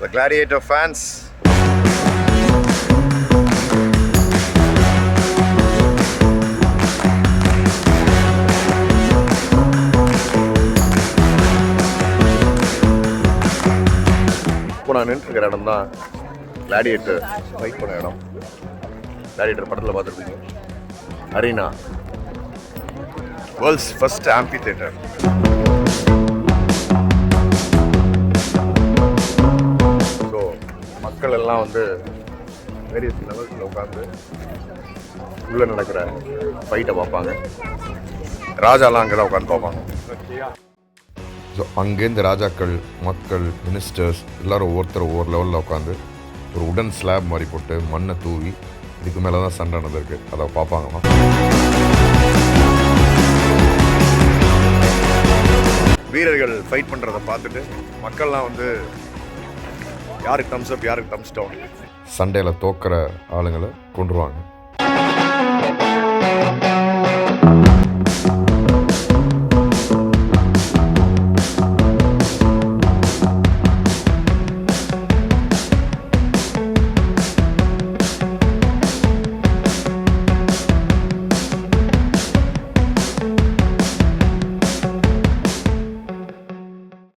The Gladiator fans. இப்போ நான் நின்றுருக்கிற இடம் தான் கிளாடியேட்டர் ஃபைட் பண்ண இடம். கிளாடியேட்டர் படத்தில் பார்த்துருப்பீங்க. Arena, world's first amphitheatre. So மக்கள் எல்லாம் வந்து வேரியஸ் லெவல்ஸில் உட்காந்து உள்ளே நடக்கிற ஃபைட்டை பார்ப்பாங்க. ராஜாலாம் அங்கே தான் உட்காந்து பார்ப்பாங்க. ஸோ அங்கேருந்து ராஜாக்கள், மக்கள், மினிஸ்டர்ஸ் எல்லோரும் ஒவ்வொரு லெவலில் உட்காந்து ஒரு உடன் ஸ்லாப் மாதிரி போட்டு மண்ணை தூவி இதுக்கு மேலே தான் சண்டை நடந்திருக்கு, அதை பார்ப்பாங்களாம். வீரர்கள் ஃபைட் பண்ணுறதை பார்த்துட்டு மக்கள்லாம் வந்து யாருக்கு தம்ஸ் அப், யாருக்கு தம்ஸ் டவுன், சண்டையில் தோக்கிற ஆளுங்களை கொண்டுருவாங்க.